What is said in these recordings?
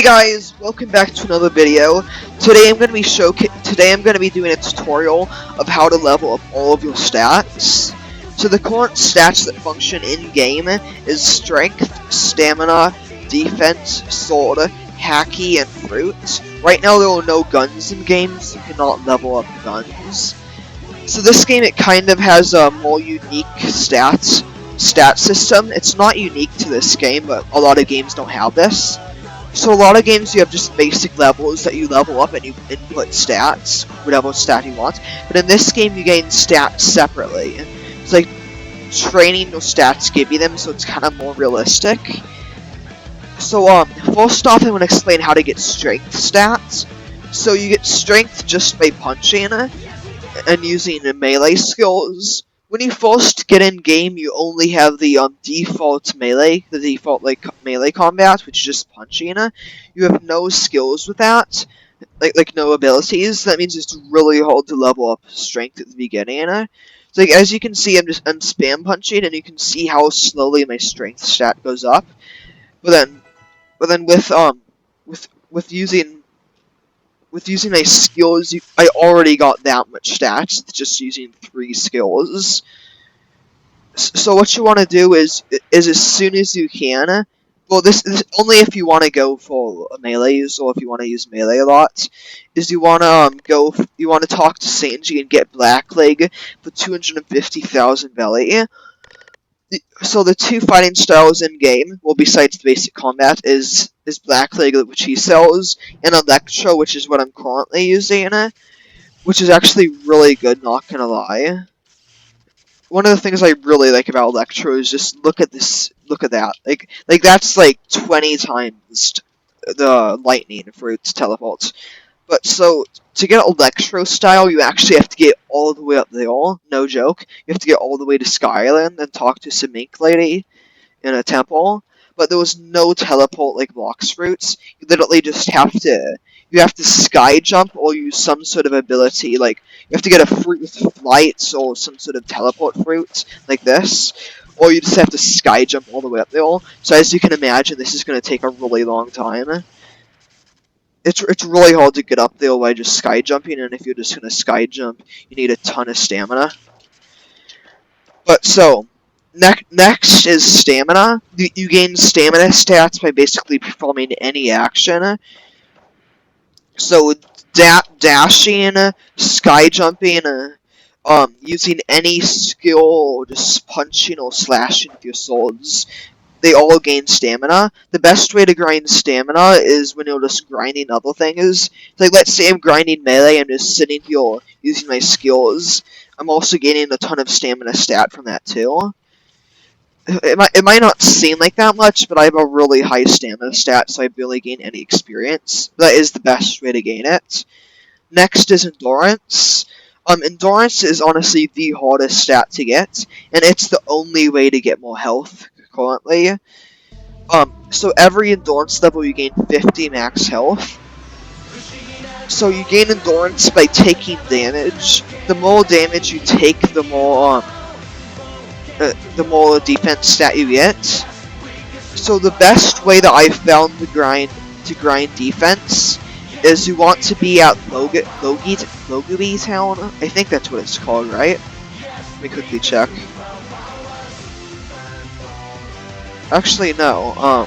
Hey guys, welcome back to another video. Today I'm going to be doing a tutorial of how to level up all of your stats. So the current stats that function in game is strength, stamina, defense, sword, hacky, and fruit. Right now there are no guns in games, so you cannot level up guns. So this game, it kind of has a more unique stat system. It's not unique to this game, but a lot of games don't have this. So a lot of games you have just basic levels that you level up and you input stats, whatever stat you want. But in this game you gain stats separately. It's like training your stats give you them, so it's kind of more realistic. So first off I'm going to explain how to get strength stats. So you get strength just by punching and using melee skills. When you first get in game, you only have the default melee, melee combat, which is just punching. You have no skills with that, like no abilities. That means it's really hard to level up strength at the beginning. So like, as you can see, I'm spam punching, and you can see how slowly my strength stat goes up. But then with using my skills, I already got that much stats just using 3 skills. So what you want to do is as soon as you can, well this only if you want to go for melees or if you want to use melee a lot, is you want to talk to Sanji and get Blackleg for 250,000 belly. So the 2 fighting styles in game, well besides the basic combat, is Blackleg, which he sells, and Electro, which is what I'm currently using, which is actually really good, not gonna lie. One of the things I really like about Electro is just look at that. Like that's like 20 times the lightning for its teleports. But so to get Electro style, you actually have to get all the way up there. No joke. You have to get all the way to Skyland and talk to some Mink Lady in a temple. But there was no teleport like Blox Fruits. You literally just have to sky jump or use some sort of ability, like you have to get a fruit with flights or some sort of teleport fruit like this, or you just have to sky jump all the way up there. So as you can imagine, this is going to take a really long time. It's really hard to get up there by just sky jumping, and if you're just going to sky jump, you need a ton of stamina. But so, next is stamina. You gain stamina stats by basically performing any action. So dashing, sky jumping, using any skill, just punching or slashing with your swords, they all gain stamina. The best way to grind stamina is when you're just grinding other things. Like, let's say I'm grinding melee, I'm just sitting here using my skills. I'm also gaining a ton of stamina stat from that too. It might not seem like that much, but I have a really high stamina stat, so I barely gain any experience. That is the best way to gain it. Next is endurance. Endurance is honestly the hardest stat to get, and it's the only way to get more health currently. So every endurance level you gain 50 max health. So you gain endurance by taking damage. The more damage you take, the more defense stat you get. So the best way that I found to grind defense is you want to be at Logie Town. I think that's what it's called, right? Let me quickly check. Actually, no.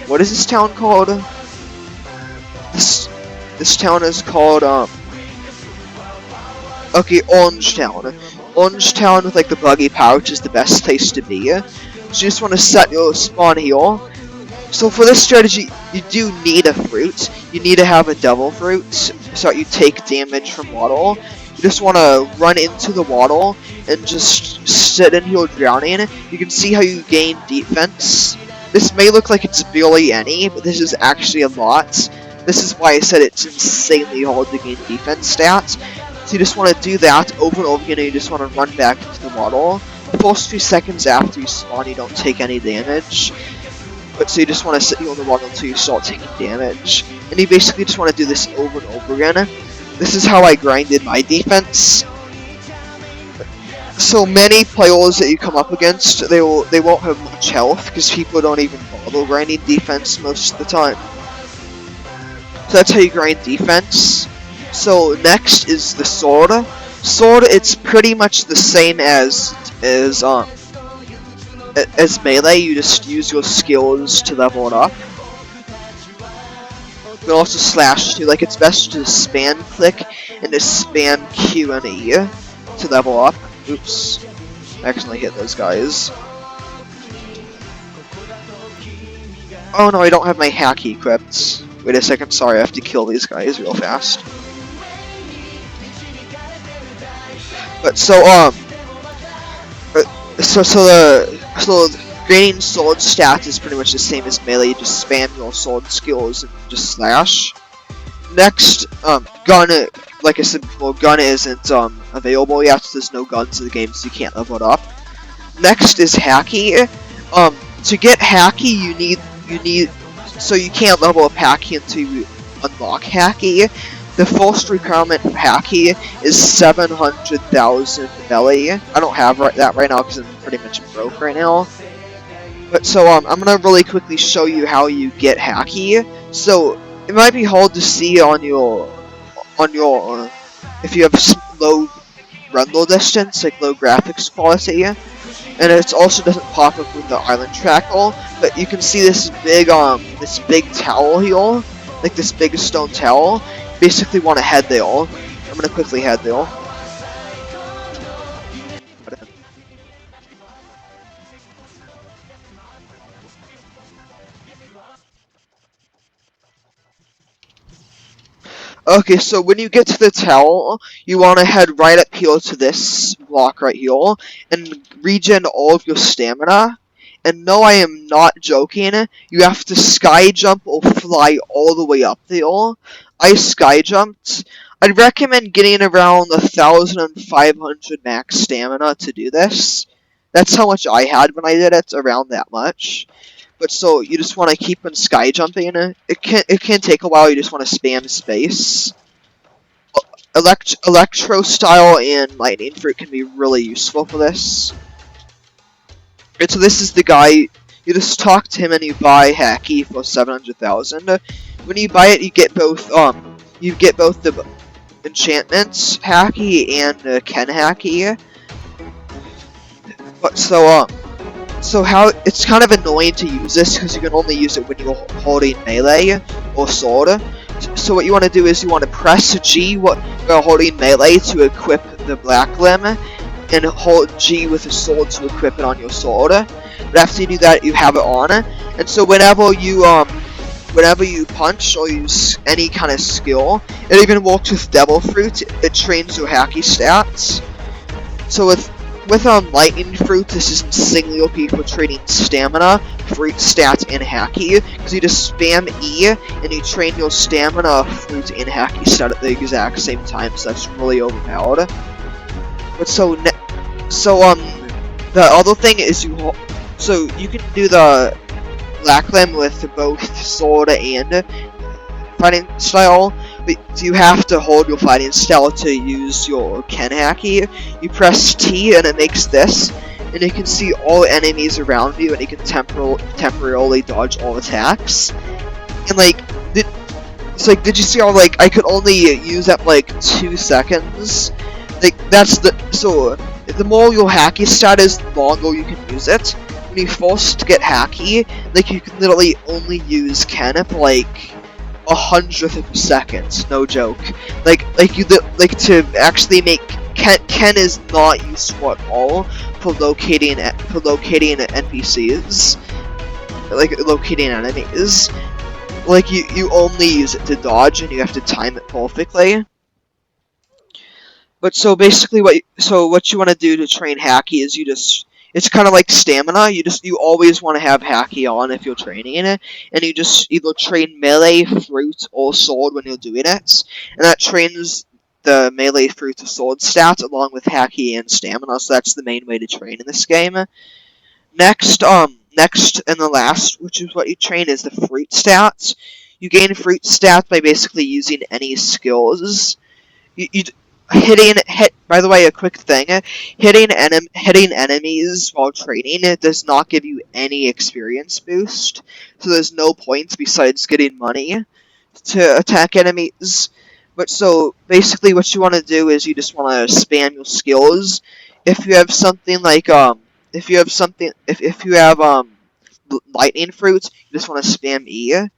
What is this town called? This town is called okay, Orange Town. Orange Town with like the buggy pouch is the best place to be. So you just want to set your spawn here. So for this strategy, you do need a fruit. You need to have a devil fruit so that you take damage from water. You just want to run into the water and just sit in here drowning. You can see how you gain defense. This may look like it's barely any, but this is actually a lot. This is why I said it's insanely hard to gain defense stats. So you just want to do that over and over again, and you just want to run back into the water. The first few seconds after you spawn, you don't take any damage. But so you just want to sit here on the water until you start taking damage. And you basically just want to do this over and over again. This is how I grinded my defense. So many players that you come up against, they won't have much health, because people don't even bother grinding defense most of the time. So that's how you grind defense. So next is the sword. Sword, it's pretty much the same as melee. You just use your skills to level it up. You can also slash too. Like, it's best to spam click and to spam Q and E to level up. Oops, I accidentally hit those guys. Oh no, I don't have my hack equipped. Wait a second, sorry, I have to kill these guys real fast. But so gaining sword stats is pretty much the same as melee. You just spam your sword skills and just slash. Next, gun. Like I said before, gun isn't available yet. So there's no guns in the game, so you can't level it up. Next is hacky. To get hacky, you need. So you can't level up hacky until you unlock hacky. The first requirement for hacky is 700,000 belly. I don't have that right now because I'm pretty much broke right now. But so I'm gonna really quickly show you how you get hacky. So it might be hard to see on your if you have low render distance, like low graphics quality, and it also doesn't pop up with the island tracker. But you can see this big towel here, like this big stone towel. Basically, want to head there. I'm gonna quickly head there. Okay, so when you get to the towel, you want to head right up here to this block right here, and regen all of your stamina. And no, I am not joking, you have to sky jump or fly all the way up there. I sky jumped. I'd recommend getting around 1,500 max stamina to do this. That's how much I had when I did it, around that much. But so you just want to keep on sky jumping. It can take a while. You just want to spam space. Electro style and lightning fruit can be really useful for this. And so this is the guy. You just talk to him and you buy hacky for 700,000. When you buy it, you get both the enchantments hacky and Ken hacky. But so how it's kind of annoying to use this because you can only use it when you're holding melee or sword. So what you want to do is you want to press G while holding melee to equip the black limb, and hold G with a sword to equip it on your sword. But after you do that, you have it on, and so whenever you punch or use any kind of skill, it even works with Devil Fruit. It trains your hacky stats. So with lightning fruit, this is insanely OP for training stamina, fruit stats, and hacky, because you just spam E and you train your stamina, fruit, and hacky stat at the exact same time. So that's really overpowered. But the other thing is you can do the black limb with both sword and fighting style, but you have to hold your fighting style to use your Ken hacky. You press T and it makes this, and you can see all enemies around you, and you can temporarily dodge all attacks. And did you see how I could only use that 2 seconds? The more your hacky stat is, the longer you can use it. When you first get hacky, you can literally only use Ken for 100th of a second, no joke. To actually make Ken is not useful at all for locating NPCs, locating enemies. You only use it to dodge, and you have to time it perfectly. But so basically, what you want to do to train hacky is it's kind of like stamina. You always want to have hacky on if you're training it, and you just either train melee, fruit, or sword when you're doing it, and that trains the melee, fruit, or sword stats along with hacky and stamina. So that's the main way to train in this game. Next and the last, which is what you train, is the fruit stats. You gain fruit stats by basically using any skills. By the way, a quick thing, hitting enemies while training, it does not give you any experience boost, so there's no points besides getting money. to attack enemies. But so basically, what you want to do is you just want to spam your skills. If you have something like if you have lightning fruits, you just want to spam E.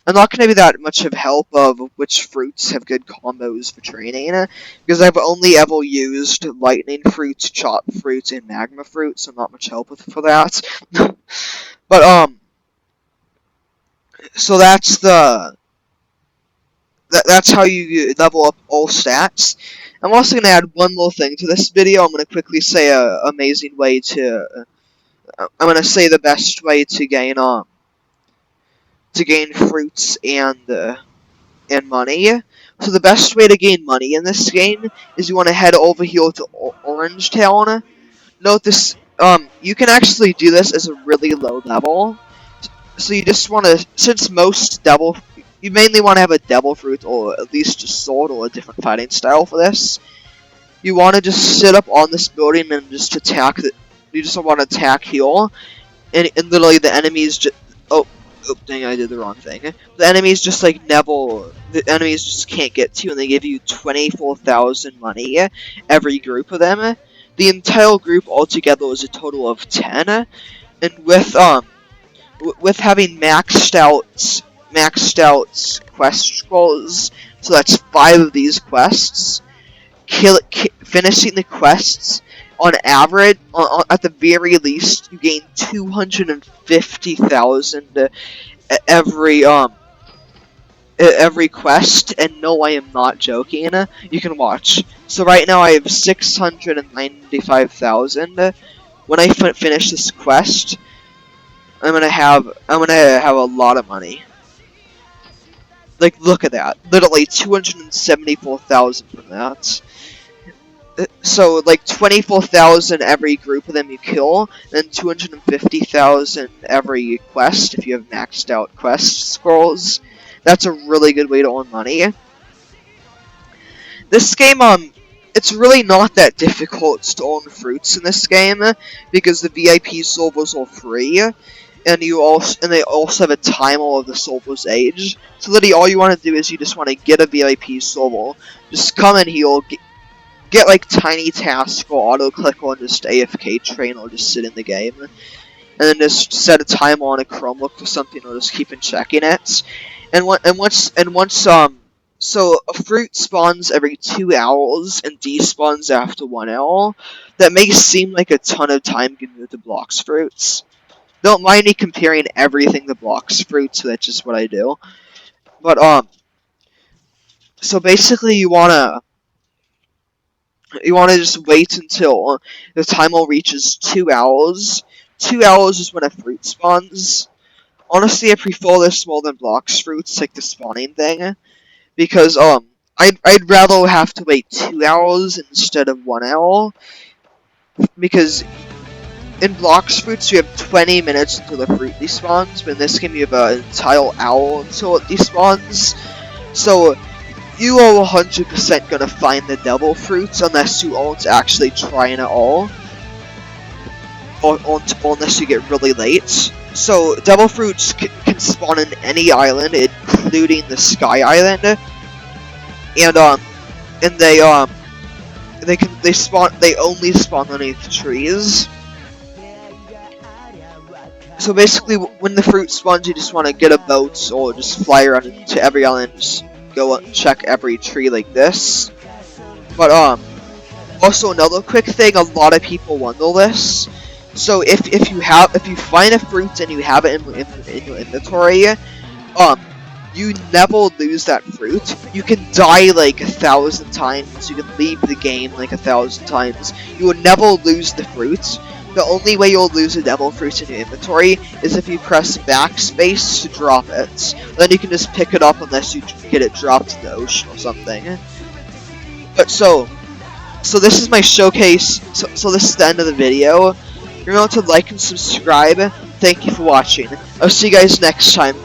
I'm not going to be that much of help of which fruits have good combos for training, because I've only ever used lightning fruits, chop fruits, and magma fruits, so not much help for that. But so that's how you level up all stats. I'm also going to add one more thing to this video. I'm going to quickly say I'm going to say the best way to gain fruits and money. So the best way to gain money in this game is you want to head over here to Orange Town. Note this, you can actually do this as a really low level. So you just want to, since most you mainly want to have a devil fruit or at least a sword or a different fighting style for this. You want to just sit up on this building and just attack you just want to attack here. And literally the enemies just, oh, dang, I did the wrong thing. The enemies just the enemies just can't get to you, and they give you 24,000 money, every group of them. The entire group altogether is a total of 10, and with having maxed out quest scrolls, so that's 5 of these quests, finishing the quests, on average, at the very least, you gain 250,000 every quest, and no, I am not joking. You can watch. So right now I have 695,000. When I finish this quest, I'm gonna have a lot of money. Like, look at that, literally 274,000 from that. So, like, 24,000 every group of them you kill, and 250,000 every quest if you have maxed out quest scrolls. That's a really good way to earn money. This game, it's really not that difficult to earn fruits in this game, because the VIP servers are free, and they also have a timer of the server's age. So literally all you want to do is you just want to get a VIP server, just come in here, get like tiny tasks or auto click on just AFK train or just sit in the game, and then just set a timer on a Chromebook for something or just keep on checking it. So a fruit spawns every 2 hours and despawns after 1 hour. That may seem like a ton of time compared to blocks fruits. Don't mind me comparing everything to blocks fruits, that's just what I do. But so basically you wanna just wait until the timer reaches 2 hours. 2 hours is when a fruit spawns. Honestly, I prefer this more than blocks fruits, like the spawning thing, because I'd rather have to wait 2 hours instead of 1 hour, because in blocks fruits you have 20 minutes until the fruit despawns, but in this game you have an entire hour until it despawns. So you are 100% gonna find the devil fruits unless you aren't actually trying at all, or unless you get really late. So devil fruits can spawn in any island, including the Sky Island, and they only spawn underneath trees. So basically, when the fruit spawns, you just want to get a boat or just fly around to every island, just go and check every tree like this. But also another quick thing, a lot of people wonder this. So if you find a fruit and you have it in your inventory, you never lose that fruit. You can die like 1,000 times. You can leave the game like 1,000 times. You will never lose the fruit. The only way you'll lose a devil fruit in your inventory is if you press backspace to drop it. Then you can just pick it up unless you get it dropped in the ocean or something. But so this is my showcase. So this is the end of the video. Remember to like and subscribe. Thank you for watching. I'll see you guys next time.